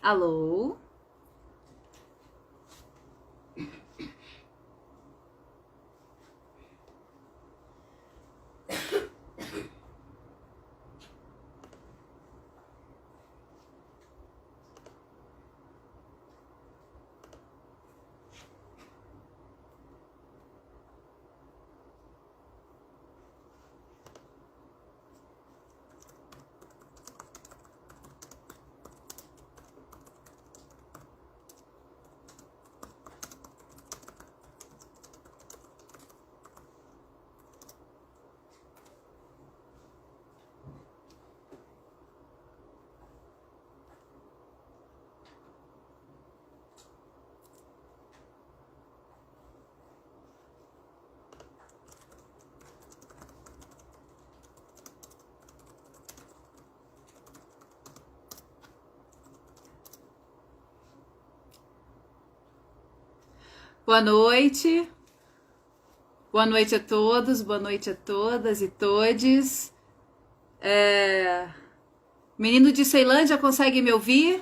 Alô? Boa noite. Boa noite a todos, boa noite a todas e todes. Menino de Ceilândia, consegue me ouvir?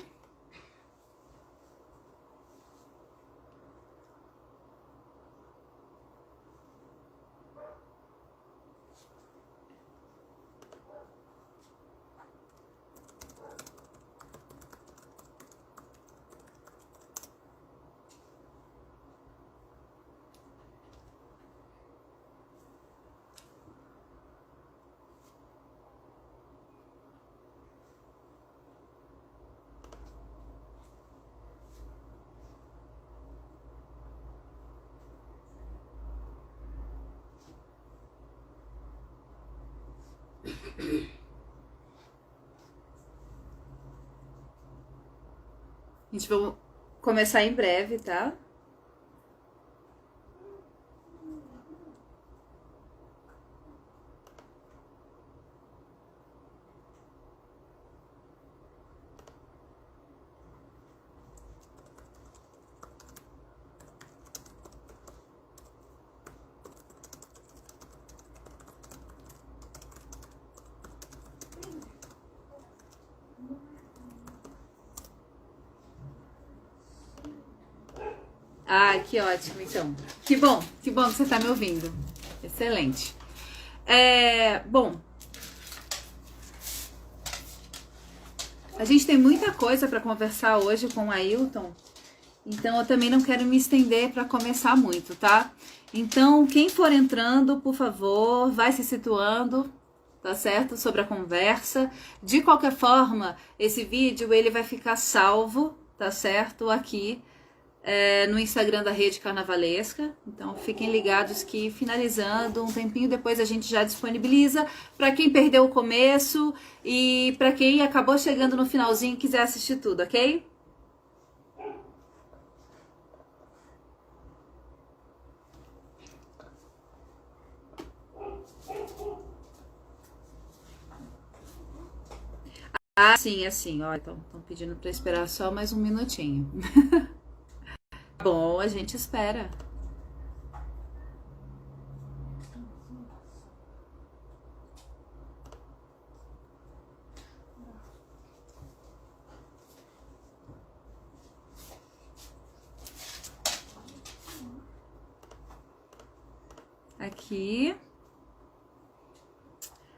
A gente vai começar em breve, tá? Ah, que ótimo, então. Que bom que você está me ouvindo. Excelente. Bom, a gente tem muita coisa para conversar hoje com o Ailton, então eu também não quero me estender para começar muito, tá? Então, quem for entrando, por favor, vai se situando, tá certo? Sobre a conversa. De qualquer forma, esse vídeo ele vai ficar salvo, tá certo? Aqui no Instagram da Rede Carnavalesca, então fiquem ligados que finalizando um tempinho depois a gente já disponibiliza para quem perdeu o começo e para quem acabou chegando no finalzinho e quiser assistir tudo, ok? Ah, sim, assim, ó, estão pedindo para esperar só mais um minutinho. Bom, a gente espera. Aqui.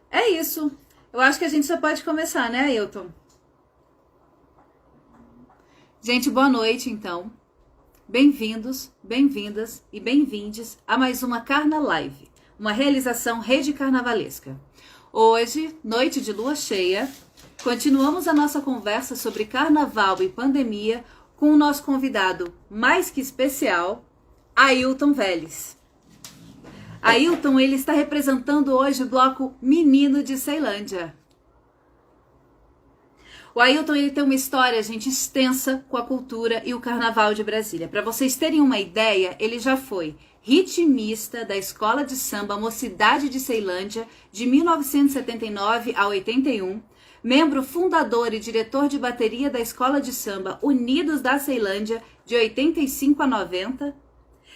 É isso. Eu acho que a gente só pode começar, né, Ailton? Gente, boa noite, então. Bem-vindos, bem-vindas e bem-vindes a mais uma Carna Live, uma realização Rede Carnavalesca. Hoje, noite de lua cheia, continuamos a nossa conversa sobre carnaval e pandemia com o nosso convidado mais que especial, Ailton Vélez. Ailton, ele está representando hoje o bloco Menino de Ceilândia. O Ailton ele tem uma história, gente, extensa com a cultura e o carnaval de Brasília. Para vocês terem uma ideia, ele já foi ritmista da Escola de Samba Mocidade de Ceilândia de 1979 a 81, membro fundador e diretor de bateria da Escola de Samba Unidos da Ceilândia de 85 a 90,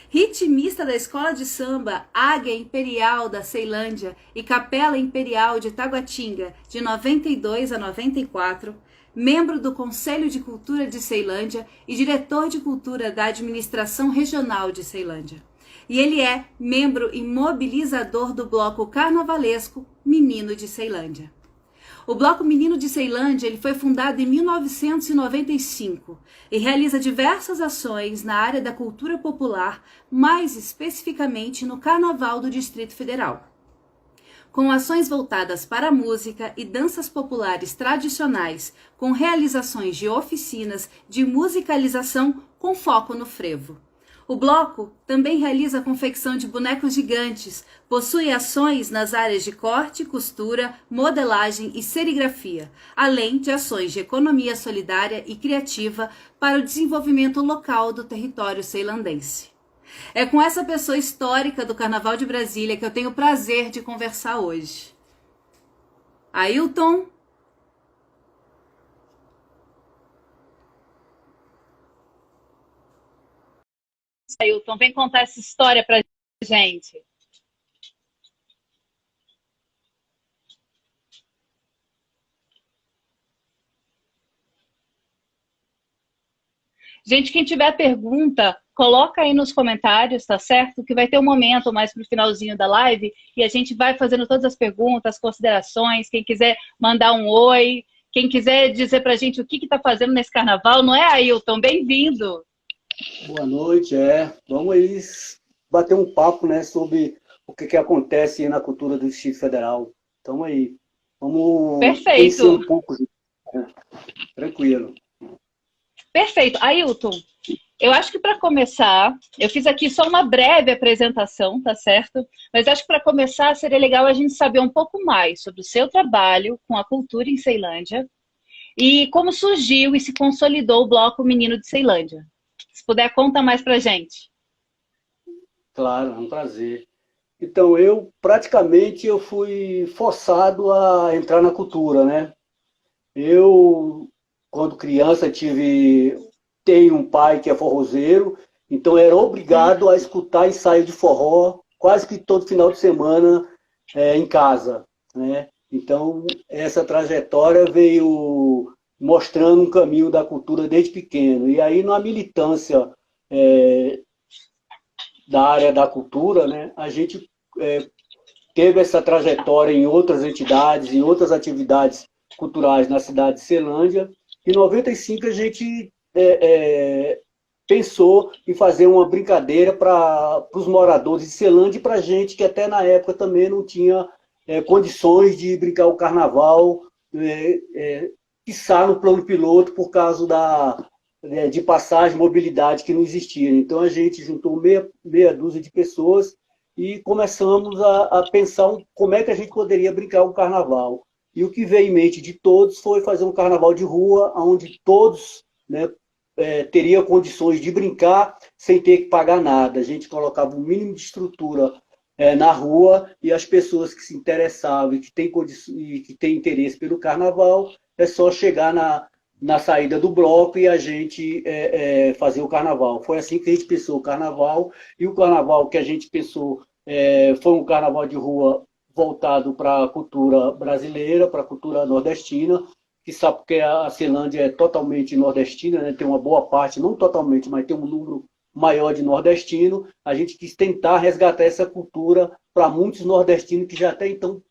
ritmista da Escola de Samba Águia Imperial da Ceilândia e Capela Imperial de Taguatinga, de 92 a 94, membro do Conselho de Cultura de Ceilândia e diretor de cultura da Administração Regional de Ceilândia. E ele é membro e mobilizador do bloco carnavalesco Menino de Ceilândia. O Bloco Menino de Ceilândia ele foi fundado em 1995 e realiza diversas ações na área da cultura popular, mais especificamente no Carnaval do Distrito Federal. Com ações voltadas para a música e danças populares tradicionais, com realizações de oficinas de musicalização com foco no frevo. O bloco também realiza a confecção de bonecos gigantes, possui ações nas áreas de corte, costura, modelagem e serigrafia, além de ações de economia solidária e criativa para o desenvolvimento local do território ceilandense. É com essa pessoa histórica do Carnaval de Brasília que eu tenho o prazer de conversar hoje. Ailton. Ailton, vem contar essa história pra gente. Gente, quem tiver pergunta, coloca aí nos comentários, tá certo? Que vai ter um momento mais pro finalzinho da live e a gente vai fazendo todas as perguntas, considerações, quem quiser mandar um oi, quem quiser dizer pra gente o que tá fazendo nesse carnaval, não é, Ailton? Bem-vindo! Boa noite, Vamos aí bater um papo, né, sobre o que acontece na cultura do Distrito Federal. Então aí, vamos conhecer um pouco, né? Tranquilo. Perfeito. Ailton, eu acho que para começar, eu fiz aqui só uma breve apresentação, tá certo? Mas acho que para começar seria legal a gente saber um pouco mais sobre o seu trabalho com a cultura em Ceilândia e como surgiu e se consolidou o Bloco Menino de Ceilândia. Se puder, conta mais pra gente. Claro, é um prazer. Então, eu fui forçado a entrar na cultura, né? Eu, quando criança, tenho um pai que é forrozeiro, então era obrigado a escutar ensaio de forró quase que todo final de semana em casa, né? Então, essa trajetória veio mostrando um caminho da cultura desde pequeno. E aí, na militância da área da cultura, né, a gente teve essa trajetória em outras entidades, em outras atividades culturais na cidade de Ceilândia. Em 95, a gente pensou em fazer uma brincadeira para os moradores de Ceilândia e para a gente que até na época também não tinha condições de brincar o carnaval, quiçá no plano piloto por causa de passagem, mobilidade que não existia. Então a gente juntou meia dúzia de pessoas e começamos a pensar como é que a gente poderia brincar o carnaval. E o que veio em mente de todos foi fazer um carnaval de rua, onde todos, né, teriam condições de brincar sem ter que pagar nada. A gente colocava um mínimo de estrutura na rua e as pessoas que se interessavam e que têm interesse pelo carnaval, é só chegar na saída do bloco e a gente fazer o carnaval. Foi assim que a gente pensou o carnaval, e o carnaval que a gente pensou foi um carnaval de rua voltado para a cultura brasileira, para a cultura nordestina, que sabe que a Ceilândia é totalmente nordestina, né? Tem uma boa parte, não totalmente, mas tem um número maior de nordestino. A gente quis tentar resgatar essa cultura para muitos nordestinos que já até então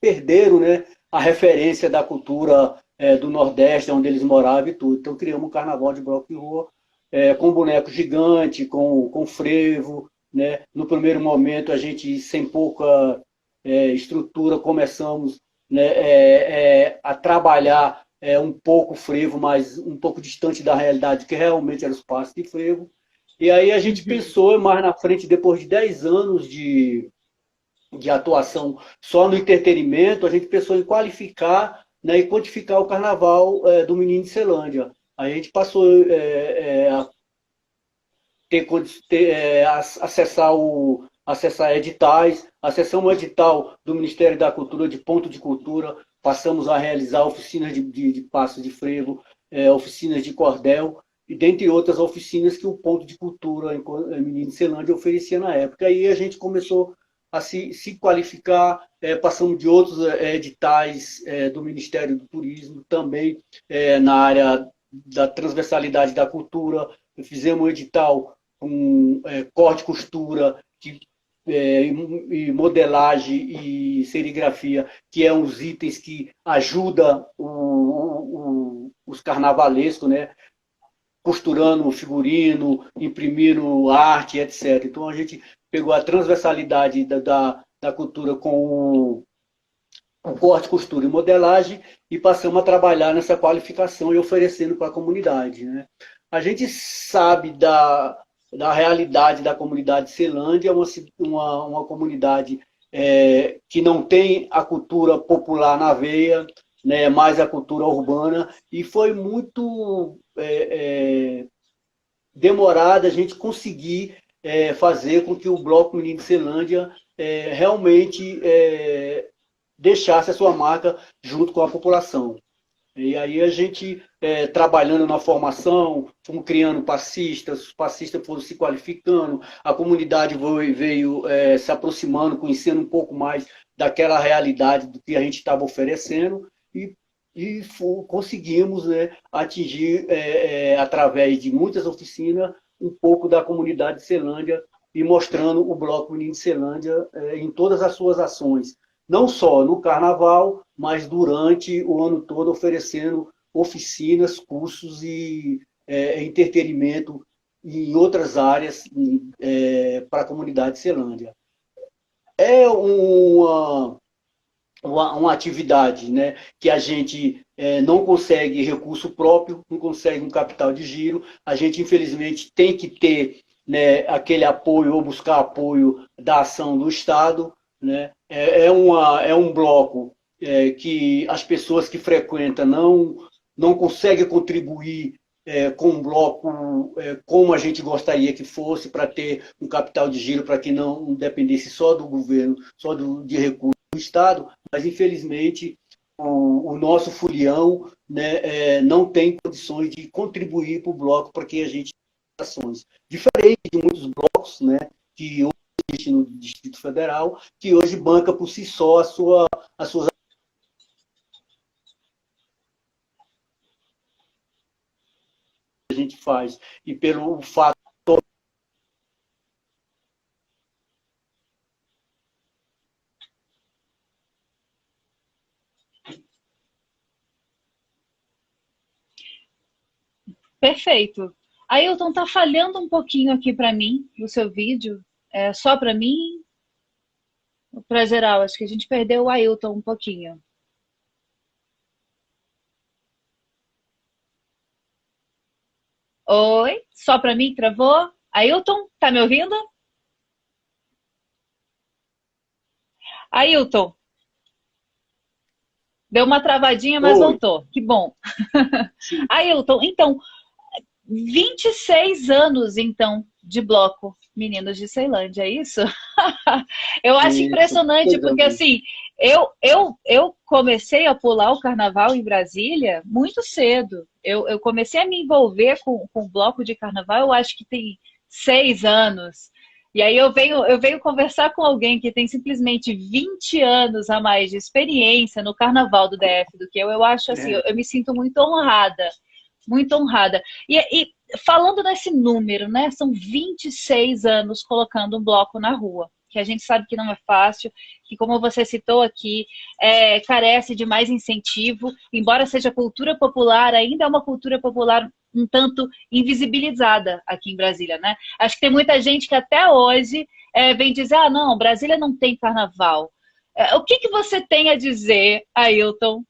perderam, né, a referência da cultura do Nordeste, onde eles moravam e tudo. Então criamos um carnaval de bloco de rua com boneco gigante, com frevo, né? No primeiro momento, a gente, sem pouca estrutura, começamos, né, a trabalhar um pouco o frevo, mas um pouco distante da realidade, que realmente era o espaço de frevo. E aí a gente pensou mais na frente, depois de 10 anos de atuação só no entretenimento, a gente pensou em qualificar, né, e quantificar o carnaval do Menino de Ceilândia. A gente passou a acessar editais, acessamos um edital do Ministério da Cultura, de ponto de cultura, passamos a realizar oficinas de passos de frevo, oficinas de cordel, e dentre outras oficinas que o Ponto de Cultura em Menino de Ceilândia oferecia na época. Aí a gente começou a se qualificar, passamos de outros editais do Ministério do Turismo, também na área da transversalidade da cultura, fizemos um edital com corte e costura, e modelagem e serigrafia, que é uns itens que ajudam os carnavalescos, né? Costurando figurino, imprimindo arte, etc. Então a gente pegou a transversalidade da cultura com o corte, costura e modelagem e passamos a trabalhar nessa qualificação e oferecendo para a comunidade, né? A gente sabe da realidade da comunidade de Ceilândia, uma comunidade que não tem a cultura popular na veia, né, mais a cultura urbana, e foi muito demorado a gente conseguir fazer com que o Bloco Menino de Ceilândia realmente deixasse a sua marca junto com a população. E aí a gente, trabalhando na formação, fomos criando passistas, os passistas foram se qualificando, a comunidade veio se aproximando, conhecendo um pouco mais daquela realidade do que a gente estava oferecendo, e conseguimos, né, atingir, através de muitas oficinas, um pouco da comunidade de Ceilândia e mostrando o Bloco Menino de Ceilândia em todas as suas ações. Não só no carnaval, mas durante o ano todo oferecendo oficinas, cursos e entretenimento em outras áreas para a comunidade de Ceilândia. É uma atividade, né, que a gente não consegue recurso próprio, não consegue um capital de giro, a gente infelizmente tem que ter, né, aquele apoio ou buscar apoio da ação do Estado, né? É um bloco que as pessoas que frequentam não conseguem contribuir com um bloco como a gente gostaria que fosse, para ter um capital de giro, para que não dependesse só do governo, só de recursos do Estado, mas infelizmente o nosso folião, né, não tem condições de contribuir para o bloco para que a gente tenha ações. Diferente de muitos blocos, né, que hoje existem no Distrito Federal, que hoje banca por si só as suas a gente faz. E pelo fato Perfeito. Ailton, tá falhando um pouquinho aqui para mim, no seu vídeo. É só para mim ou para geral? Acho que a gente perdeu o Ailton um pouquinho. Oi? Só para mim que travou? Ailton, tá me ouvindo? Ailton, deu uma travadinha, mas Oi, voltou. Que bom. sim, Ailton, então, 26 anos, então, de bloco Meninos de Ceilândia, é isso? Eu acho isso. impressionante, porque assim, eu comecei a pular o carnaval em Brasília muito cedo. Eu comecei a me envolver com o bloco de carnaval, eu acho que tem 6 anos. E aí eu venho conversar com alguém que tem simplesmente 20 anos a mais de experiência no carnaval do DF do que eu acho assim, eu me sinto muito honrada. Muito honrada. E falando nesse número, né? São 26 anos colocando um bloco na rua, que a gente sabe que não é fácil, que como você citou aqui, carece de mais incentivo, embora seja cultura popular, ainda é uma cultura popular um tanto invisibilizada aqui em Brasília, né? Acho que tem muita gente que até hoje vem dizer, ah, não, Brasília não tem carnaval. O que você tem a dizer, Ailton,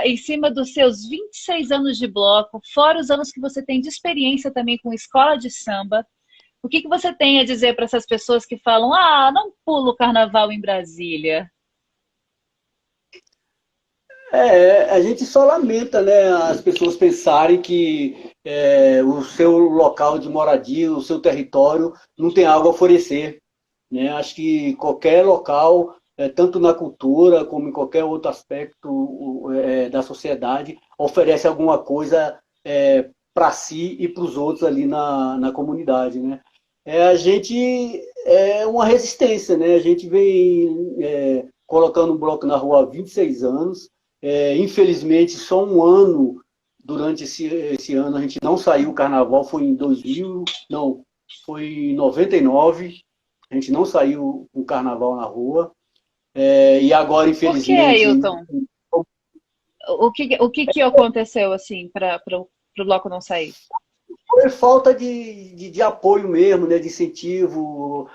em cima dos seus 26 anos de bloco, fora os anos que você tem de experiência também com escola de samba, o que você tem a dizer para essas pessoas que falam, ah, não pulo o carnaval em Brasília? A gente só lamenta, né, as pessoas pensarem que o seu local de moradia, o seu território, não tem algo a oferecer, né? Acho que qualquer local, tanto na cultura como em qualquer outro aspecto da sociedade, oferece alguma coisa para si e para os outros ali na comunidade, né? A gente é uma resistência, né? A gente vem colocando um bloco na rua há 26 anos. Infelizmente, só um ano, durante esse ano, a gente não saiu o carnaval, foi em 2000, não, foi em 99, a gente não saiu o carnaval na rua. E agora, Por que, infelizmente, Ailton? O que aconteceu, assim, para o bloco não sair? foi falta de apoio mesmo, né, de incentivo.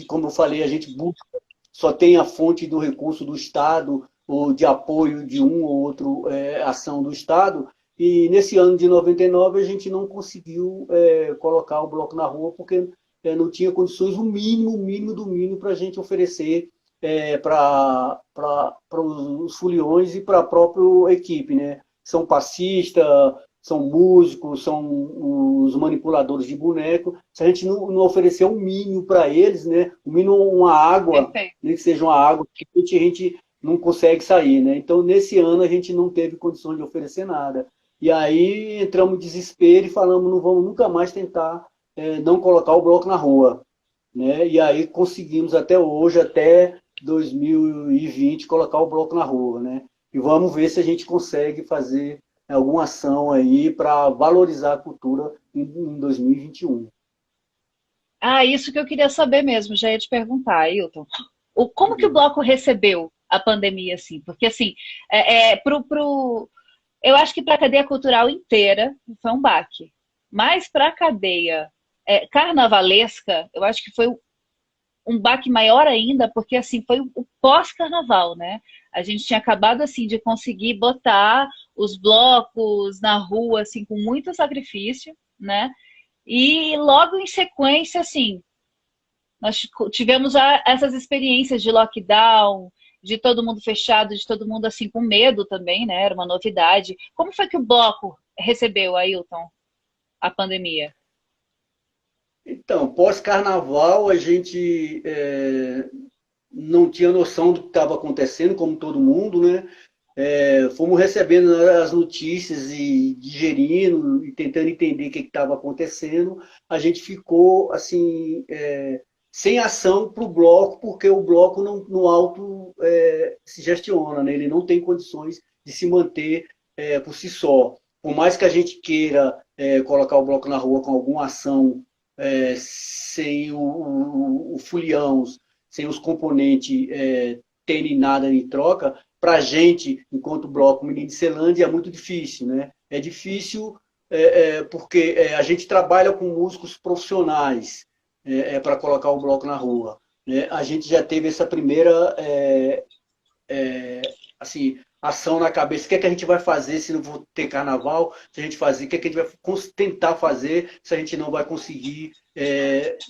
Como eu falei, a gente busca, só tem a fonte do recurso do Estado, ou de apoio de um ou outro ação do Estado. E nesse ano de 99 a gente não conseguiu colocar o bloco na rua, porque não tinha condições, o mínimo do mínimo para a gente oferecer para os foliões e para a própria equipe, né? São passistas, são músicos, são os manipuladores de boneco. Se a gente não oferecer um mínimo para eles, né? O mínimo uma água, nem que seja uma água, a gente não consegue sair, né? Então, nesse ano, a gente não teve condições de oferecer nada. E aí entramos em desespero e falamos, não vamos nunca mais tentar não colocar o bloco na rua, né? E aí conseguimos até hoje, até 2020, colocar o bloco na rua, né? E vamos ver se a gente consegue fazer alguma ação aí para valorizar a cultura em 2021. Ah, isso que eu queria saber mesmo, já ia te perguntar, Ailton. Como que o bloco recebeu a pandemia, assim? Porque, assim, eu acho que para a cadeia cultural inteira foi um baque. Mas para a cadeia carnavalesca, eu acho que foi um baque maior ainda, porque assim foi o pós-carnaval, né? A gente tinha acabado assim de conseguir botar os blocos na rua assim com muito sacrifício, né? E logo em sequência, assim, nós tivemos já essas experiências de lockdown, de todo mundo fechado, de todo mundo assim com medo também, né? Era uma novidade. Como foi que o bloco recebeu, Ailton, a pandemia? Então, pós-carnaval, a gente não tinha noção do que estava acontecendo, como todo mundo, né? Fomos recebendo as notícias e digerindo e tentando entender o que estava acontecendo. A gente ficou assim sem ação para o bloco, porque o bloco no alto se gestiona, né? Ele não tem condições de se manter por si só. Por mais que a gente queira colocar o bloco na rua com alguma ação sem o folião, sem os componentes terem nada em troca, para a gente, enquanto bloco Menino de Celândia, é muito difícil, né? É difícil porque a gente trabalha com músicos profissionais para colocar o bloco na rua, né? A gente já teve essa primeira assim, ação na cabeça. O que é que a gente vai fazer se não for ter carnaval? Se a gente fazer, o que é que a gente vai tentar fazer se a gente não vai conseguir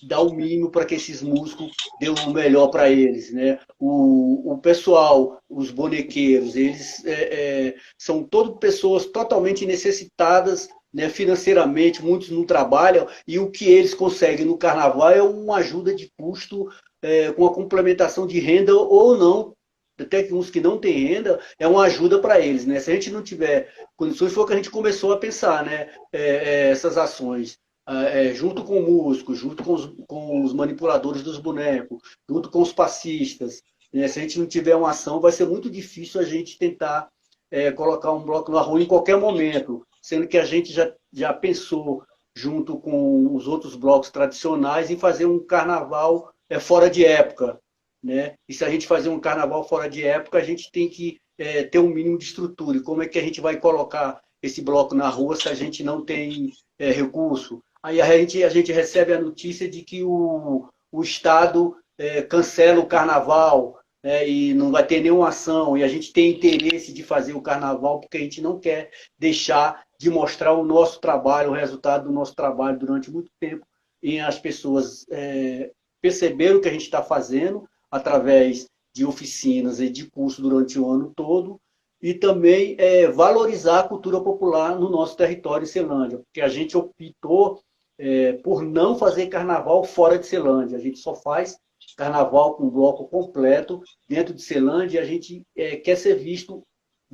dar o mínimo para que esses músicos dêem o melhor para eles, né? O pessoal, os bonequeiros, eles são todas pessoas totalmente necessitadas, né, financeiramente, muitos não trabalham, e o que eles conseguem no carnaval é uma ajuda de custo, com a complementação de renda ou não. Até que uns que não têm renda, é uma ajuda para eles, né? Se a gente não tiver condições, foi o que a gente começou a pensar, né? Essas ações, junto com músicos, junto com os manipuladores dos bonecos, junto com os passistas, né? Se a gente não tiver uma ação, vai ser muito difícil a gente tentar colocar um bloco na rua em qualquer momento, sendo que a gente já pensou, junto com os outros blocos tradicionais, em fazer um carnaval fora de época, né? E se a gente fazer um carnaval fora de época, a gente tem que ter um mínimo de estrutura. E como é que a gente vai colocar esse bloco na rua se a gente não tem recurso? Aí a gente recebe a notícia de que o Estado cancela o carnaval, né, e não vai ter nenhuma ação. E a gente tem interesse de fazer o carnaval porque a gente não quer deixar de mostrar o nosso trabalho, o resultado do nosso trabalho durante muito tempo. E as pessoas perceberam o que a gente está fazendo, através de oficinas e de cursos durante o ano todo, e também valorizar a cultura popular no nosso território em Celândia, porque a gente optou por não fazer carnaval fora de Celândia, a gente só faz carnaval com bloco completo dentro de Celândia, e a gente quer ser visto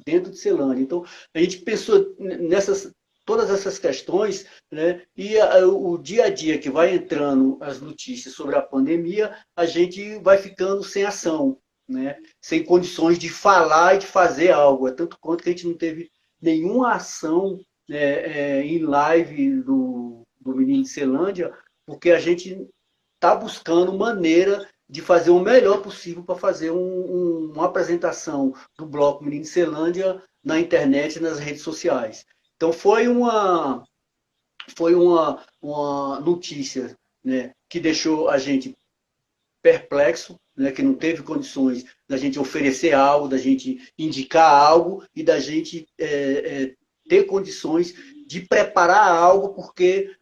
dentro de Celândia. Então, a gente pensou todas essas questões, né? E o dia a dia que vai entrando as notícias sobre a pandemia, a gente vai ficando sem ação, né? Sem condições de falar e de fazer algo. É tanto quanto que a gente não teve nenhuma ação, né, em live do Menino de Celândia, porque a gente está buscando maneira de fazer o melhor possível para fazer uma apresentação do Bloco Menino de Celândia na internet e nas redes sociais. Então foi uma notícia, né, que deixou a gente perplexo, né, que não teve condições da gente oferecer algo, da gente indicar algo e da gente ter condições de preparar algo, porque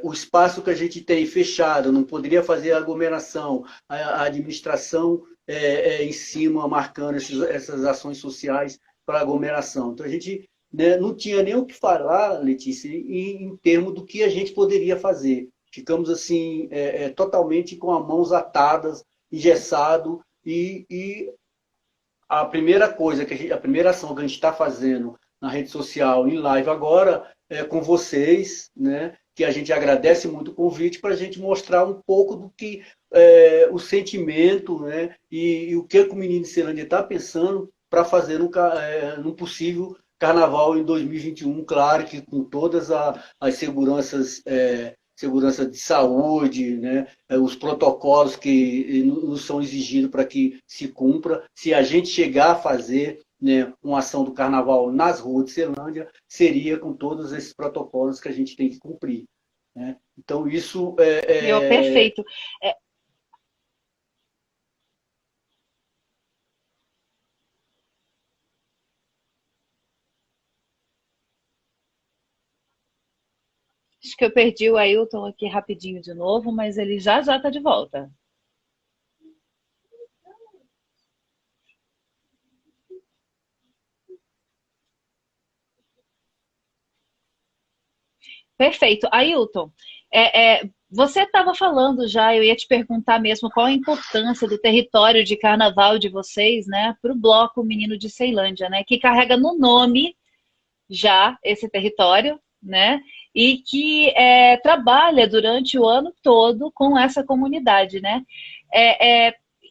o espaço que a gente tem fechado, não poderia fazer aglomeração, a administração em cima, marcando essas ações sociais para aglomeração. Então, a gente, né, não tinha nem o que falar, Letícia, em termos do que a gente poderia fazer. Ficamos assim, totalmente com as mãos atadas, engessado, e a primeira coisa, a primeira ação que a gente está fazendo na rede social, em live agora, é com vocês, né, que a gente agradece muito o convite para a gente mostrar um pouco do que o sentimento, né, e o que o Menino de Celândia está pensando para fazer num possível carnaval em 2021, claro que com todas as seguranças, segurança de saúde, né, os protocolos que nos são exigidos para que se cumpra. Se a gente chegar a fazer, né, uma ação do carnaval nas ruas de Celândia, seria com todos esses protocolos que a gente tem que cumprir, né? Então, isso Perfeito. Acho que eu perdi o Ailton aqui rapidinho de novo, mas ele já já está de volta. Perfeito. Ailton, você estava falando já, eu ia te perguntar mesmo qual a importância do território de carnaval de vocês, né, para o Bloco Menino de Ceilândia, né, que carrega no nome já esse território, né, e que trabalha durante o ano todo com essa comunidade, né.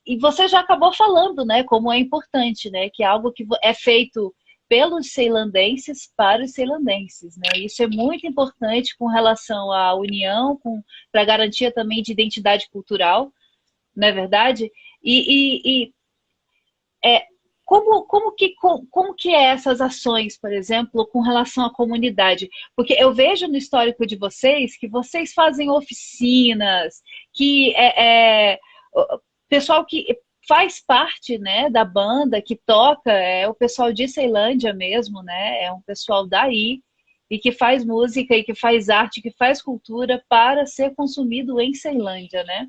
E você já acabou falando, né, como é importante, né, que é algo que é feito pelos ceilandenses para os ceilandenses, né? Isso é muito importante com relação à união, para garantia também de identidade cultural, não é verdade? Como que é essas ações, por exemplo, com relação à comunidade? Porque eu vejo no histórico de vocês que vocês fazem oficinas, que pessoal que faz parte, né, da banda que toca, é o pessoal de Ceilândia mesmo, né? É um pessoal daí e que faz música e que faz arte, que faz cultura para ser consumido em Ceilândia, né?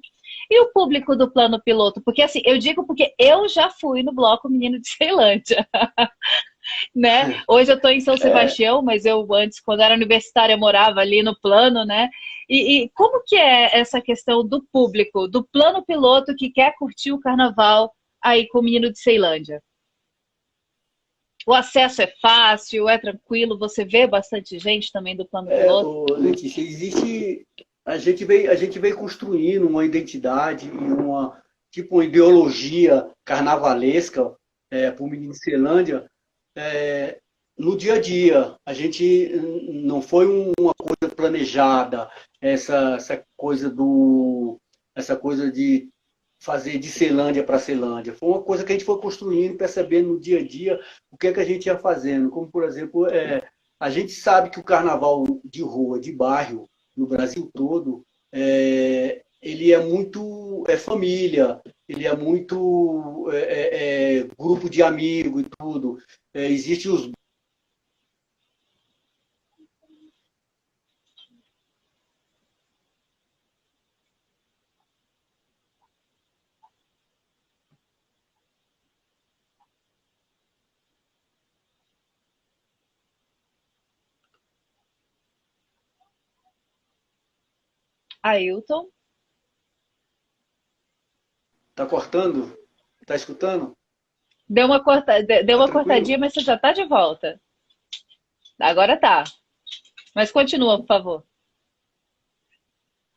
E o público do plano piloto? Porque assim, eu digo porque eu já fui no Bloco Menino de Ceilândia. Né? Hoje eu estou em São Sebastião, mas eu antes, quando era universitária, morava ali no plano, né? E como que é essa questão do público, do plano piloto que quer curtir o carnaval aí com o Menino de Ceilândia? O acesso é fácil, é tranquilo, você vê bastante gente também do plano piloto? Letícia, existe. A gente veio construindo uma identidade e uma ideologia carnavalesca para o Menino de Ceilândia, no dia a dia. A gente não foi uma coisa planejada, essa coisa de fazer de Ceilândia para Ceilândia. Foi uma coisa que a gente foi construindo, percebendo no dia a dia o que é que a gente ia fazendo. Como, por exemplo, a gente sabe que o carnaval de rua, de bairro, no Brasil todo, ele é muito família, ele é muito grupo de amigos e tudo. Existe os Ailton? Tá cortando? Tá escutando? Deu uma Tá tranquilo? cortadinha, mas você já está de volta. Agora tá. Mas continua, por favor.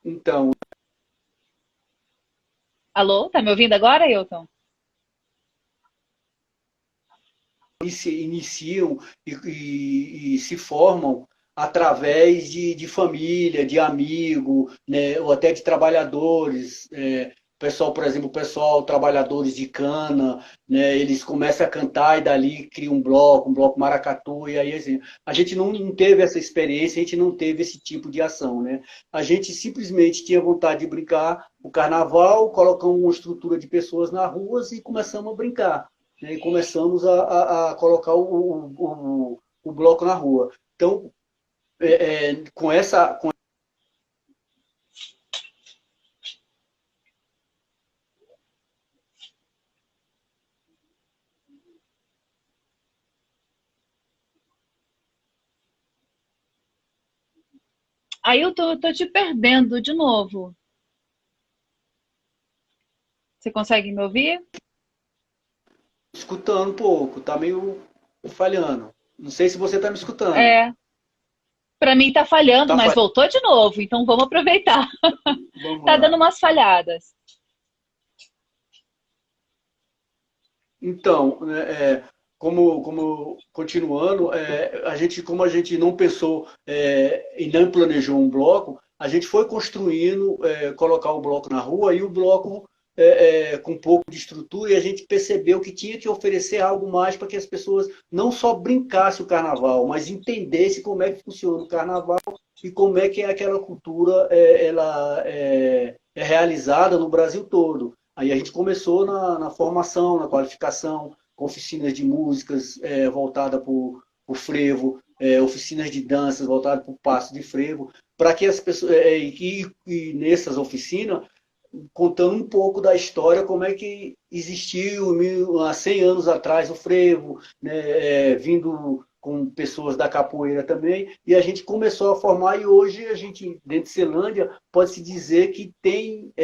Então, Alô, tá me ouvindo agora, Ailton? iniciam e se formam através de família, de amigo, né, ou até de trabalhadores. Pessoal, por exemplo, o pessoal, trabalhadores de cana, né, eles começam a cantar e dali cria um bloco maracatu, e aí assim, a gente não teve essa experiência, a gente não teve esse tipo de ação, né? A gente simplesmente tinha vontade de brincar o carnaval, colocamos uma estrutura de pessoas nas ruas e começamos a brincar, né? E começamos a colocar o bloco na rua. Então, com essa. Ailton, eu tô te perdendo de novo. Você consegue me ouvir? Escutando um pouco, tá meio falhando. Não sei se você está me escutando. É, para mim tá falhando, Tá mas falhando. voltou de novo, então vamos aproveitar. Vamos Tá dando lá. umas falhadas. Então, né, como continuando, como a gente não pensou e não planejou um bloco, a gente foi construindo, colocar o bloco na rua e o bloco com um pouco de estrutura, e a gente percebeu que tinha que oferecer algo mais para que as pessoas não só brincassem o carnaval, mas entendessem como é que funciona o carnaval e como é que aquela cultura ela é realizada no Brasil todo. Aí a gente começou na formação, na qualificação, com oficinas de músicas voltadas para o frevo, oficinas de danças voltadas para o passo de frevo, para que as pessoas. E nessas oficinas, contando um pouco da história, como é que existiu há 100 anos atrás o frevo, né, vindo com pessoas da capoeira também, e a gente começou a formar, e hoje a gente, dentro de Celândia, pode-se dizer que tem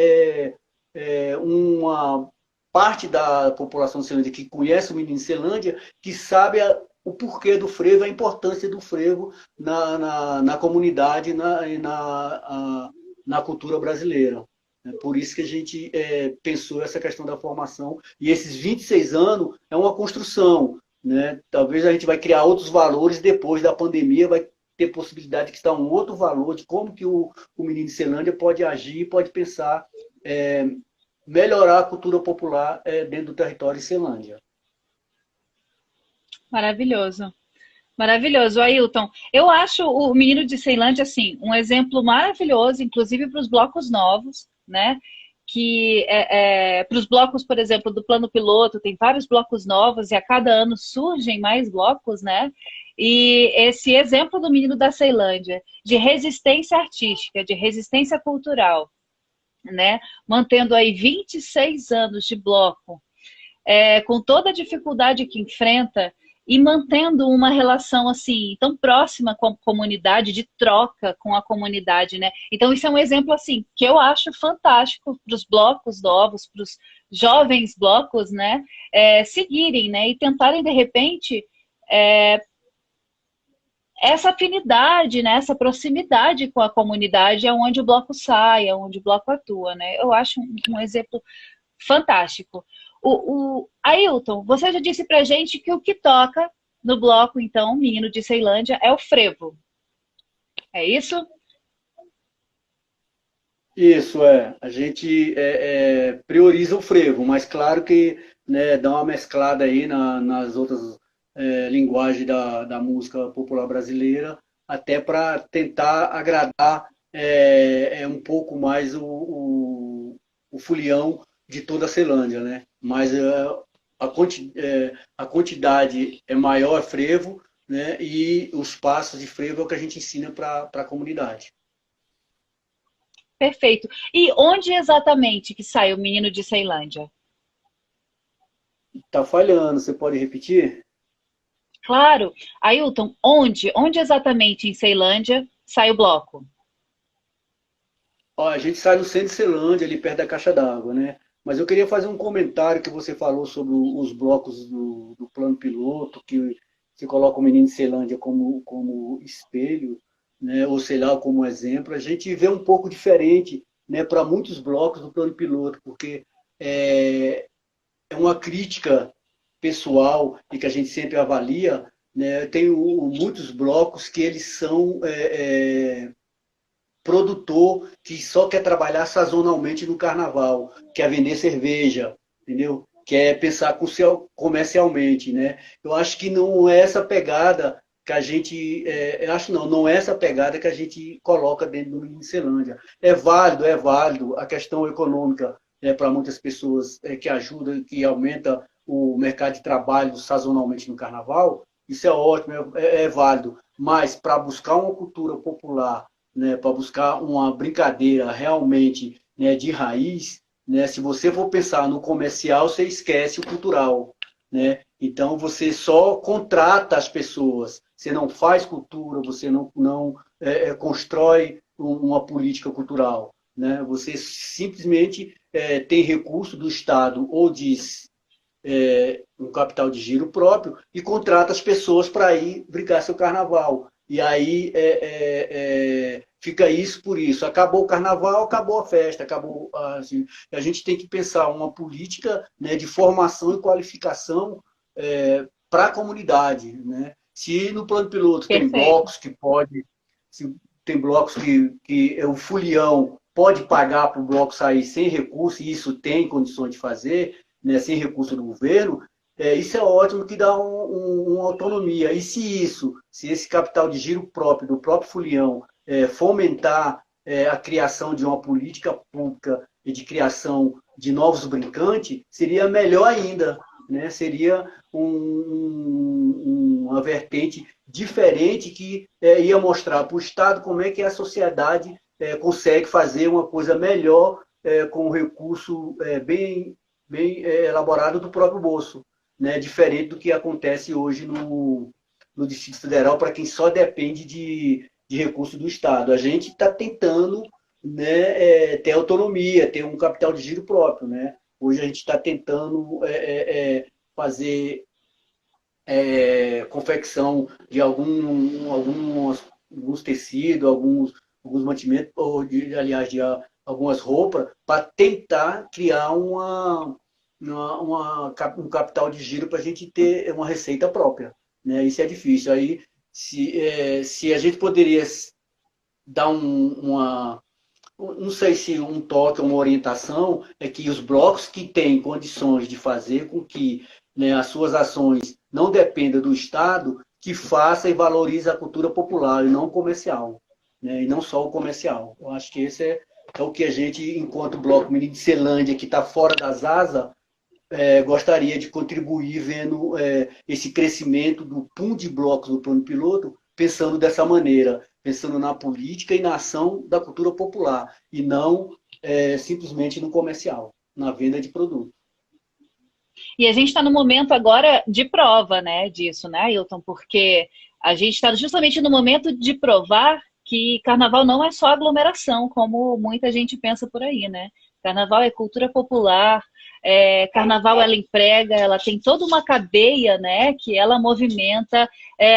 uma parte da população de Celândia que conhece o menino Celândia, que sabe o porquê do frevo, a importância do frevo na comunidade, na cultura brasileira. É por isso que a gente pensou essa questão da formação. E esses 26 anos é uma construção. Né? Talvez a gente vai criar outros valores depois da pandemia, vai ter possibilidade de criar um outro valor de como que o menino de Celândia pode agir, pode pensar melhorar a cultura popular dentro do território de Celândia. Maravilhoso. Maravilhoso, Ailton. Eu acho o Menino de Ceilândia, assim, um exemplo maravilhoso, inclusive para os blocos novos, né? Que para os blocos, por exemplo, do plano piloto, tem vários blocos novos e a cada ano surgem mais blocos, né? E esse exemplo do Menino da Ceilândia, de resistência artística, de resistência cultural, né? Mantendo aí 26 anos de bloco, com toda a dificuldade que enfrenta e mantendo uma relação assim tão próxima com a comunidade, de troca com a comunidade, né? Então isso é um exemplo assim que eu acho fantástico para os blocos novos, para os jovens blocos, né? Seguirem, né? E tentarem de repente essa afinidade, né? Essa proximidade com a comunidade é onde o bloco sai, é onde o bloco atua, né? Eu acho um exemplo fantástico. Ailton, você já disse pra gente que o que toca no bloco, então, Menino de Ceilândia, é o frevo. É isso? Isso, a gente prioriza o frevo, mas claro que né, dá uma mesclada aí nas outras linguagens da música popular brasileira, até para tentar agradar um pouco mais o folião de toda a Ceilândia, né? Mas a quantidade é maior frevo, né? E os passos de frevo é o que a gente ensina para a comunidade. Perfeito. E onde exatamente que sai o Menino de Ceilândia? Tá falhando, você pode repetir? Claro. Ailton, onde? Onde exatamente em Ceilândia sai o bloco? Ó, a gente sai no centro de Celândia, ali perto da caixa d'água, né? Mas eu queria fazer um comentário que você falou sobre os blocos do plano piloto, você coloca o Menino de Ceilândia como espelho, né, ou sei lá, como exemplo, a gente vê um pouco diferente, né, para muitos blocos do plano piloto, porque é uma crítica pessoal e que a gente sempre avalia, né, tem muitos blocos que eles são produtor que só quer trabalhar sazonalmente no carnaval, quer vender cerveja, entendeu? Quer pensar comercialmente, né? Eu acho que não é essa pegada que a gente, eu acho não é essa pegada que a gente coloca dentro do Ceilândia. É válido a questão econômica para muitas pessoas que ajuda, que aumenta o mercado de trabalho sazonalmente no carnaval. Isso é ótimo, é válido. Mas para buscar uma cultura popular, né, para buscar uma brincadeira realmente, né, de raiz, né, se você for pensar no comercial, você esquece o cultural, né? Então você só contrata as pessoas, você não faz cultura, você não constrói uma política cultural, né? Você simplesmente tem recurso do Estado ou diz um capital de giro próprio e contrata as pessoas para ir brincar seu carnaval. E aí fica isso por isso. Acabou o carnaval, acabou a festa, acabou. Assim, a gente tem que pensar uma política, né, de formação e qualificação para a comunidade. Né? Se no plano piloto tem Perfeito. blocos que pode, se tem blocos que o folião pode pagar para o bloco sair sem recurso, e isso tem condições de fazer, né, sem recurso do governo, isso é ótimo que dá uma autonomia. E se esse capital de giro próprio, do próprio folião, fomentar a criação de uma política pública e de criação de novos brincantes, seria melhor ainda. Né? Seria uma vertente diferente que ia mostrar para o Estado como é que a sociedade consegue fazer uma coisa melhor com o recurso bem elaborado do próprio bolso, né? Diferente do que acontece hoje no Distrito Federal para quem só depende de recursos do Estado. A gente está tentando, né, ter autonomia, ter um capital de giro próprio. Né? Hoje a gente está tentando fazer confecção de alguns tecidos, alguns mantimentos, aliás, de algumas roupas, para tentar criar um capital de giro para a gente ter uma receita própria. Né? Isso é difícil. Aí, se a gente poderia dar não sei se um toque, uma orientação, é que os blocos que têm condições de fazer com que, né, as suas ações não dependam do Estado, que faça e valorize a cultura popular e não comercial. Né? E não só o comercial. Eu acho que esse é o que a gente, enquanto Bloco Menino de Ceilândia, que está fora das asas, gostaria de contribuir vendo esse crescimento do pool de blocos do plano piloto, pensando dessa maneira, pensando na política e na ação da cultura popular, e não simplesmente no comercial, na venda de produto. E a gente está no momento agora de prova, né, disso, né, Ailton? Porque a gente está justamente no momento de provar que carnaval não é só aglomeração, como muita gente pensa por aí, né? Carnaval é cultura popular, carnaval ela emprega, ela tem toda uma cadeia, né, que ela movimenta,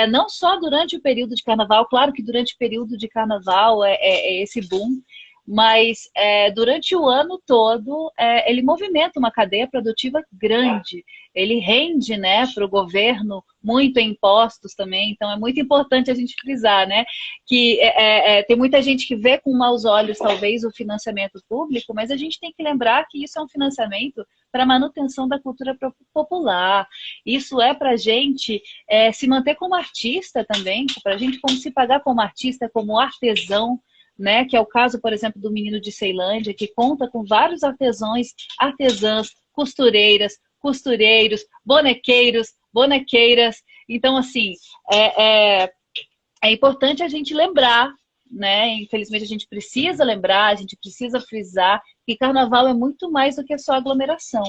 não só durante o período de carnaval, claro que durante o período de carnaval é esse boom, mas durante o ano todo ele movimenta uma cadeia produtiva grande, ele rende, né, para o governo muito em impostos também, então é muito importante a gente frisar, né, que tem muita gente que vê com maus olhos talvez o financiamento público, mas a gente tem que lembrar que isso é um financiamento para a manutenção da cultura popular, isso é para a gente se manter como artista também, para a gente como se pagar como artista, como artesão, né, que é o caso, por exemplo, do Menino de Ceilândia, que conta com vários artesãs, costureiras, costureiros, bonequeiros, bonequeiras. Então, assim, é importante a gente lembrar, né? Infelizmente, a gente precisa lembrar, a gente precisa frisar que carnaval é muito mais do que só aglomeração.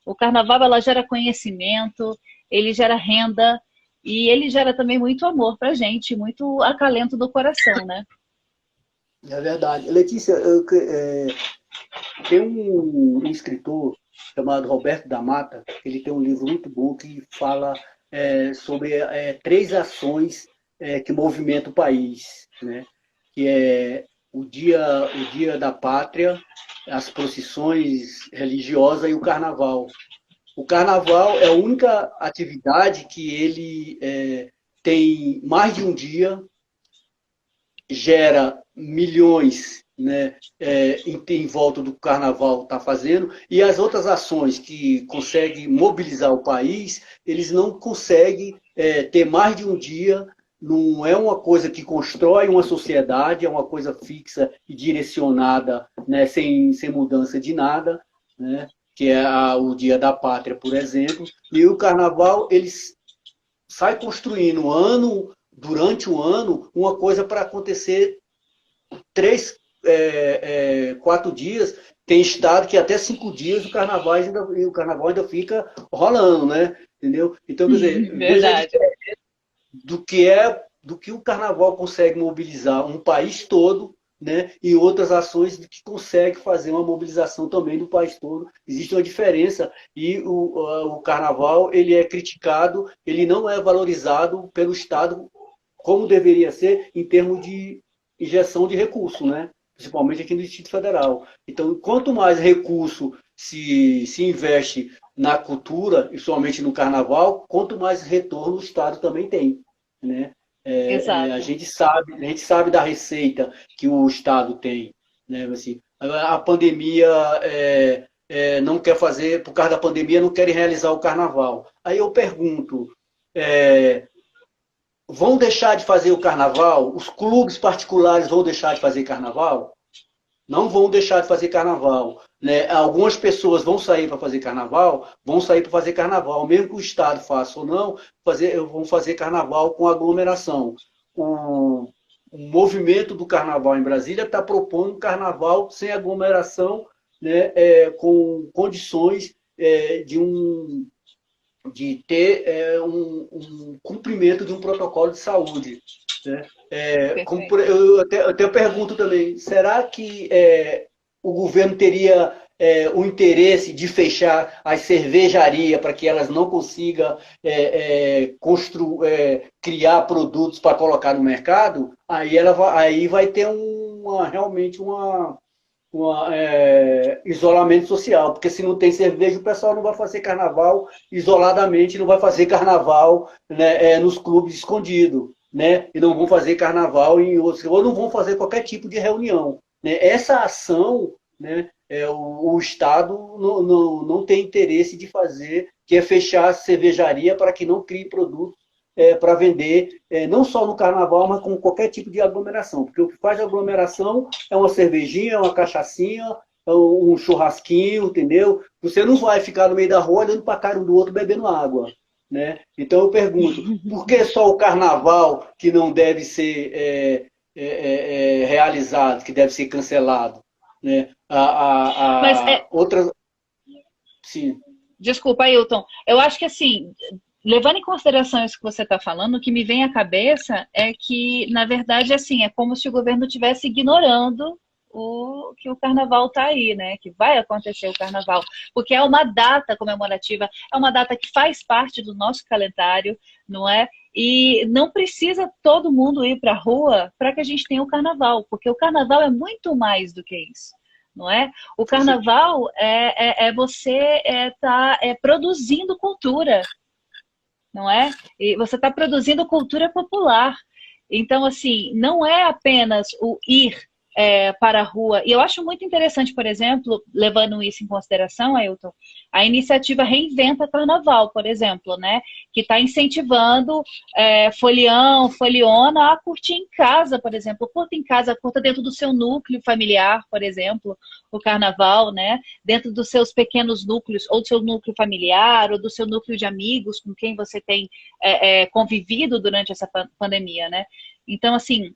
O carnaval, ela gera conhecimento, ele gera renda e ele gera também muito amor pra gente, muito acalento do coração, né? É verdade. Letícia, tem um escritor chamado Roberto da Mata, ele tem um livro muito bom que fala sobre 3 ações que movimentam o país, né? Que é o dia da Pátria, as procissões religiosas e o Carnaval. O Carnaval é a única atividade que ele tem mais de um dia, gera milhões, né, em volta do Carnaval está fazendo, e as outras ações que conseguem mobilizar o país, eles não conseguem ter mais de um dia. Não é uma coisa que constrói uma sociedade, é uma coisa fixa e direcionada, né, sem mudança de nada, né, que é o Dia da Pátria, por exemplo. E o Carnaval, eles sai construindo durante o ano, uma coisa para acontecer 3, 4 dias. Tem estado que até 5 dias o Carnaval ainda fica rolando, né? Entendeu? Então, quer dizer, Verdade. do que o Carnaval consegue mobilizar um país todo, né, e outras ações que consegue fazer uma mobilização também do país todo. Existe uma diferença e o Carnaval ele é criticado, ele não é valorizado pelo Estado como deveria ser em termos de injeção de recurso, né, principalmente aqui no Distrito Federal. Então, quanto mais recurso se investe na cultura, principalmente no Carnaval, quanto mais retorno o Estado também tem, né? A gente sabe da receita que o Estado tem, né? Assim, a pandemia não quer fazer, por causa da pandemia, não querem realizar o Carnaval. Aí eu pergunto, vão deixar de fazer o Carnaval? Os clubes particulares vão deixar de fazer Carnaval? Não vão deixar de fazer Carnaval, né? Algumas pessoas vão sair para fazer Carnaval, mesmo que o Estado faça ou não, vão fazer Carnaval com aglomeração. O movimento do Carnaval em Brasília está propondo um Carnaval sem aglomeração, né? Com condições de ter um cumprimento de um protocolo de saúde, né? Eu até pergunto também, será que o governo teria o interesse de fechar as cervejarias para que elas não consigam criar produtos para colocar no mercado? Aí vai ter realmente um isolamento social, porque se não tem cerveja, o pessoal não vai fazer carnaval isoladamente, não vai fazer carnaval, né, nos clubes escondidos, né, e não vão fazer carnaval em outros, ou não vão fazer qualquer tipo de reunião, né? Essa ação, né, o Estado não tem interesse de fazer, que é fechar a cervejaria para que não crie produtos para vender, não só no carnaval, mas com qualquer tipo de aglomeração. Porque o que faz aglomeração é uma cervejinha, é uma cachaçinha, é um churrasquinho, entendeu? Você não vai ficar no meio da rua olhando para a cara um do outro bebendo água, né? Então eu pergunto, por que só o carnaval que não deve ser realizado, que deve ser cancelado, né? Outras... Sim. Desculpa, Ailton. Eu acho que, assim, levando em consideração isso que você está falando, o que me vem à cabeça é que, na verdade, assim, é como se o governo estivesse ignorando que o carnaval está aí, né? Que vai acontecer o carnaval. Porque é uma data comemorativa, é uma data que faz parte do nosso calendário, não é? E não precisa todo mundo ir para a rua para que a gente tenha o carnaval, porque o carnaval é muito mais do que isso. Não é? O carnaval é você tá produzindo cultura, não é? E você está produzindo cultura popular. Então, assim, não é apenas o ir para a rua. E eu acho muito interessante, por exemplo, levando isso em consideração, Ailton, a iniciativa Reinventa Carnaval, por exemplo, né? Que está incentivando folião, foliona a curtir em casa, por exemplo. Curta em casa, curta dentro do seu núcleo familiar, por exemplo, o carnaval, né? Dentro dos seus pequenos núcleos, ou do seu núcleo familiar, ou do seu núcleo de amigos com quem você tem convivido durante essa pandemia, né? Então, assim,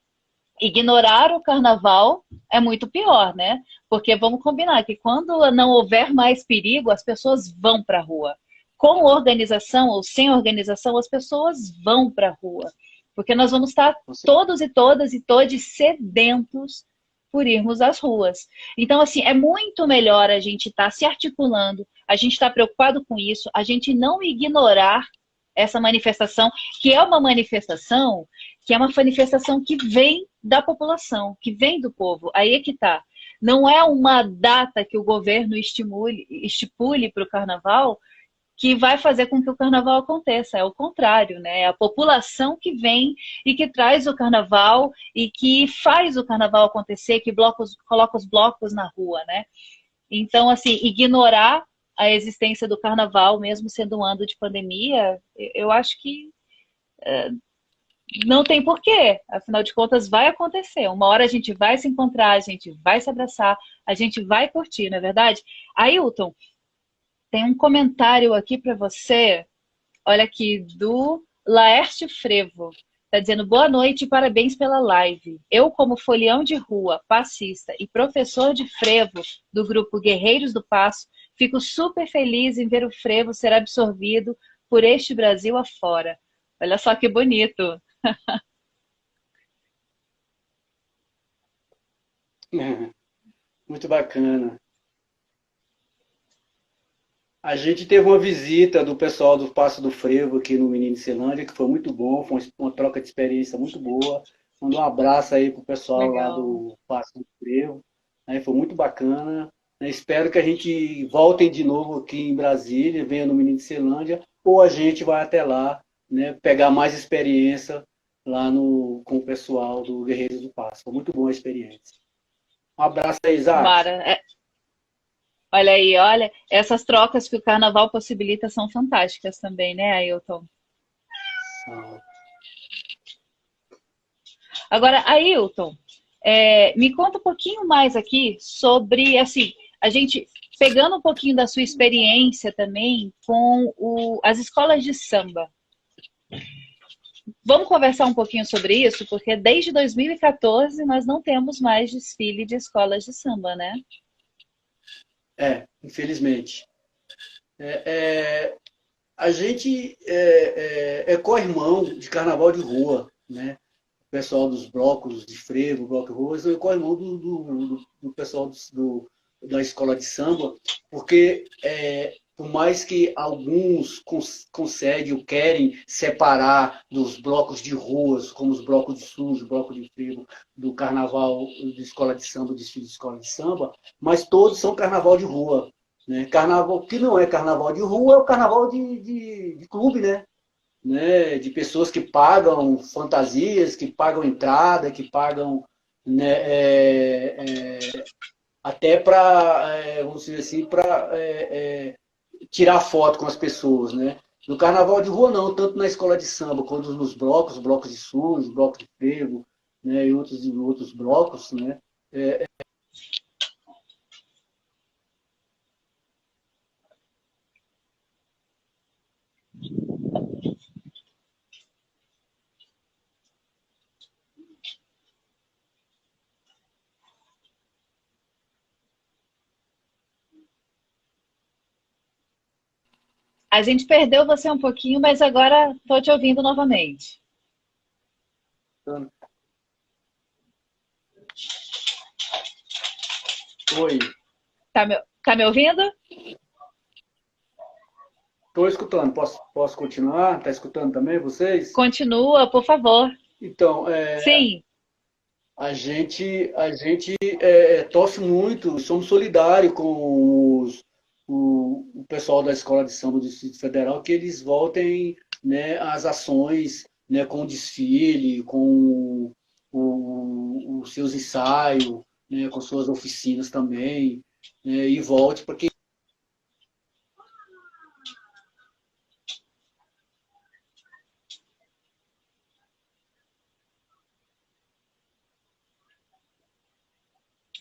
ignorar o carnaval é muito pior, né? Porque vamos combinar que quando não houver mais perigo, as pessoas vão para a rua. Com organização ou sem organização, as pessoas vão para a rua. Porque nós vamos estar todos e todas e todos sedentos por irmos às ruas. Então, assim, é muito melhor a gente estar se articulando, a gente estar preocupado com isso, a gente não ignorar essa manifestação, que é uma manifestação que vem da população, que vem do povo. Aí é que tá. Não é uma data que o governo estipule para o carnaval que vai fazer com que o carnaval aconteça. É o contrário, né? É a população que vem e que traz o carnaval e que faz o carnaval acontecer, que coloca os blocos na rua, né? Então, assim, ignorar a existência do carnaval, mesmo sendo um ano de pandemia, eu acho que não tem porquê. Afinal de contas, vai acontecer. Uma hora a gente vai se encontrar, a gente vai se abraçar, a gente vai curtir, não é verdade? Ailton, tem um comentário aqui para você, olha aqui, do Laércio Frevo. Está dizendo, boa noite e parabéns pela live. Eu, como folião de rua, passista e professor de frevo do grupo Guerreiros do Passo, fico super feliz em ver o frevo ser absorvido por este Brasil afora. Olha só que bonito. Muito bacana. A gente teve uma visita do pessoal do Passo do Frevo aqui no Menino Celândia, que foi muito bom, foi uma troca de experiência muito boa. Manda um abraço aí pro pessoal lá Legal. do Passo do Frevo. Aí foi muito bacana. Espero que a gente voltem de novo aqui em Brasília, venha no Menino Celândia, ou a gente vai até lá, né, pegar mais experiência lá com o pessoal do Guerreiros do Passo. Foi muito boa a experiência. Um abraço aí, Isaac. Mara, olha aí, olha, essas trocas que o carnaval possibilita são fantásticas também, né, Ailton? Agora, Ailton, me conta um pouquinho mais aqui sobre, assim, a gente pegando um pouquinho da sua experiência também com as escolas de samba. Vamos conversar um pouquinho sobre isso, porque desde 2014 nós não temos mais desfile de escolas de samba, né? Infelizmente. A gente é co-irmão de carnaval de rua, né? O pessoal dos blocos de frevo, bloco de rua, é co-irmão do pessoal da escola de samba, porque por mais que alguns conseguem ou querem separar dos blocos de ruas, como os blocos de sujo, bloco de frevo, do carnaval de escola de samba, desfile de escola de samba, mas todos são carnaval de rua. Né? Carnaval que não é carnaval de rua, é o carnaval de clube, né? De pessoas que pagam fantasias, que pagam entrada, que pagam, né, até para, vamos dizer assim, para tirar foto com as pessoas, né? No carnaval de rua não, tanto na escola de samba quanto nos blocos de sujo, blocos de frevo, né, e outros blocos, né? A gente perdeu você um pouquinho, mas agora estou te ouvindo novamente. Oi. Tá me ouvindo? Estou escutando. Posso continuar? Está escutando também vocês? Continua, por favor. Então, Sim. a gente torce muito, somos solidários com o pessoal da Escola de Samba do Distrito Federal, que eles voltem, né, às ações, né, com o desfile, com os seus ensaios, né, com suas oficinas também, né, e volte para que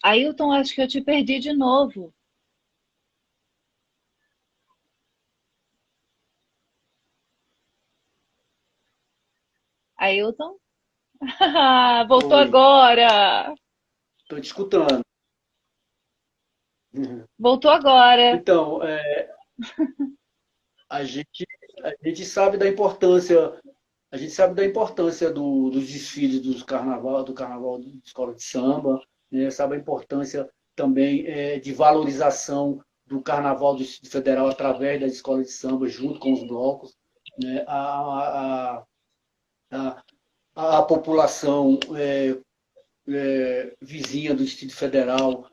Ailton, acho que eu te perdi de novo. Ailton? Voltou Oi. agora! Estou te escutando. Voltou agora. Então, a gente sabe da importância, dos desfiles do carnaval de escola de samba, né? Sabe a importância também de valorização do carnaval do Distrito Federal através das escolas de samba, junto com os blocos. né? A, a população vizinha do Distrito Federal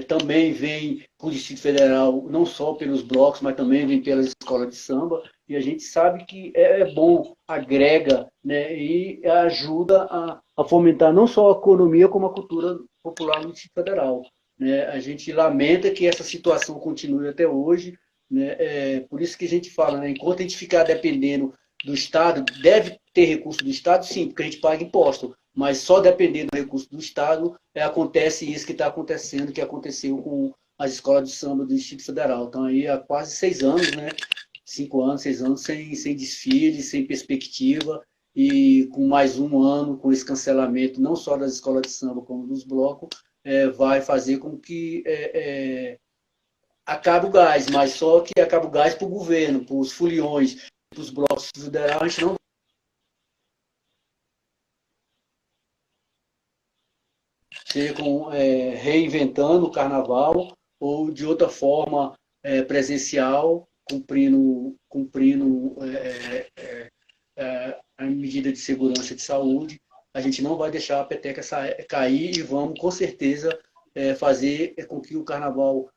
também vem para o Distrito Federal, não só pelos blocos, mas também vem pelas escolas de samba, e a gente sabe que é bom, agrega, né, e ajuda a fomentar não só a economia, como a cultura popular no Distrito Federal. Né? A gente lamenta que essa situação continue até hoje, né? Por isso que a gente fala, né, enquanto a gente ficar dependendo do Estado, deve ter recurso do Estado, sim, porque a gente paga imposto, mas só dependendo do recurso do Estado, acontece isso que está acontecendo, que aconteceu com as escolas de samba do Distrito Federal. Então, aí há quase 6 anos, né? 5 anos, 6 anos, sem desfile, sem perspectiva, e com mais um ano, com esse cancelamento, não só das escolas de samba, como dos blocos, vai fazer com que acabe o gás, mas só que acabe o gás para o governo, para os foliões, para os blocos federais, a gente não ficam reinventando o carnaval ou de outra forma presencial, cumprindo a medida de segurança de saúde. A gente não vai deixar a peteca cair e vamos, com certeza, fazer com que o carnaval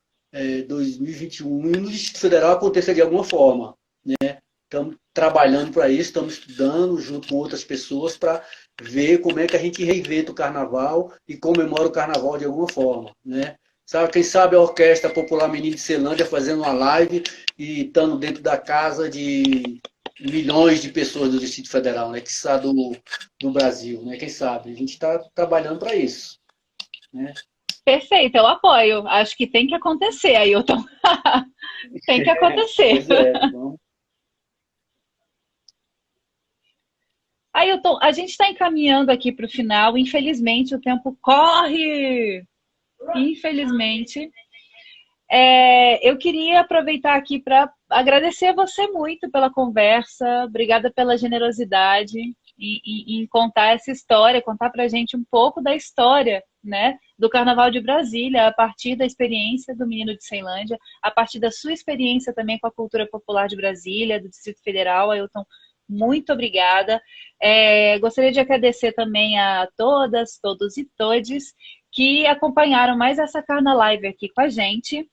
2021 no Distrito Federal aconteça de alguma forma. Né? Estamos trabalhando para isso, estamos estudando junto com outras pessoas para ver como é que a gente reinventa o carnaval e comemora o carnaval de alguma forma. Né? Sabe, quem sabe a Orquestra Popular Menino de Ceilândia fazendo uma live e estando dentro da casa de milhões de pessoas do Distrito Federal, né? Que está do Brasil. Né? Quem sabe? A gente está trabalhando para isso. Né? Perfeito, eu apoio. Acho que tem que acontecer, Ailton. Tem que acontecer. Pois é, vamos. Ailton, a gente está encaminhando aqui para o final. Infelizmente, o tempo corre. Infelizmente. Eu queria aproveitar aqui para agradecer a você muito pela conversa. Obrigada pela generosidade em contar essa história, contar para a gente um pouco da história, né, do Carnaval de Brasília, a partir da experiência do Menino de Ceilândia, a partir da sua experiência também com a cultura popular de Brasília, do Distrito Federal. Ailton, muito obrigada. Gostaria de agradecer também a todas, todos e todes que acompanharam mais essa Carna Live aqui com a gente.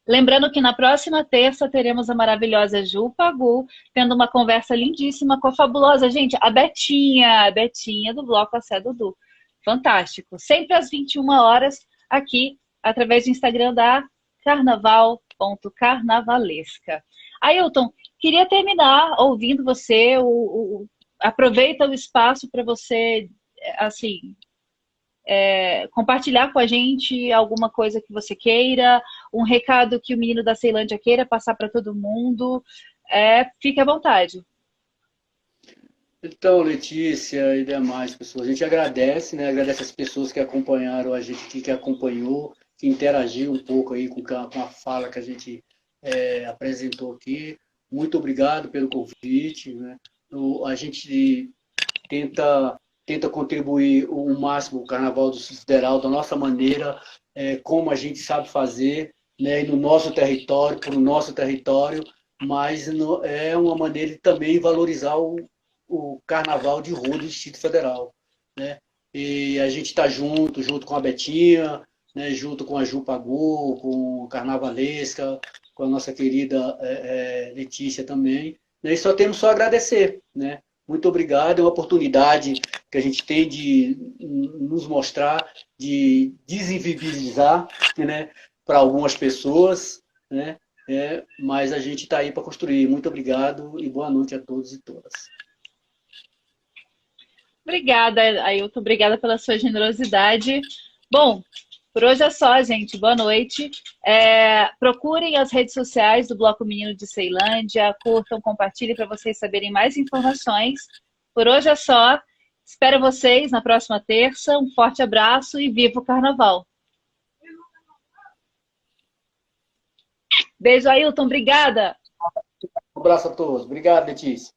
Lembrando que na próxima terça teremos a maravilhosa Ju Pagu, tendo uma conversa lindíssima com a fabulosa, gente, a Betinha do Bloco Acé Dudu. Fantástico. Sempre às 21 horas, aqui, através do Instagram da carnaval.carnavalesca. Ailton, queria terminar ouvindo você, aproveita o espaço para você, assim, compartilhar com a gente alguma coisa que você queira, um recado que o Menino da Ceilândia queira passar para todo mundo. Fique à vontade. Então, Letícia e demais pessoas, a gente agradece, né? Agradece as pessoas que acompanharam a gente aqui, que acompanhou, que interagiu um pouco aí com a fala que a gente apresentou aqui. Muito obrigado pelo convite, né? A gente tenta contribuir o máximo com o Carnaval do Distrito Federal da nossa maneira, como a gente sabe fazer, né? No nosso território, para o nosso território, mas é uma maneira de também valorizar o Carnaval de Rua do Distrito Federal. Né? E a gente está junto com a Betinha, né? Junto com a Ju Pagu, com a Carnavalesca, com a nossa querida Letícia também. Né? E só a agradecer. Né? Muito obrigado, é uma oportunidade que a gente tem de nos mostrar, de desinvibilizar, né, para algumas pessoas, né, mas a gente está aí para construir. Muito obrigado e boa noite a todos e todas. Obrigada, Ailton, obrigada pela sua generosidade. Bom, por hoje é só, gente. Boa noite. Procurem as redes sociais do Bloco Menino de Ceilândia, curtam, compartilhem para vocês saberem mais informações. Por hoje é só. Espero vocês na próxima terça. Um forte abraço e viva o Carnaval. Beijo, Ailton. Obrigada. Um abraço a todos. Obrigado, Letícia.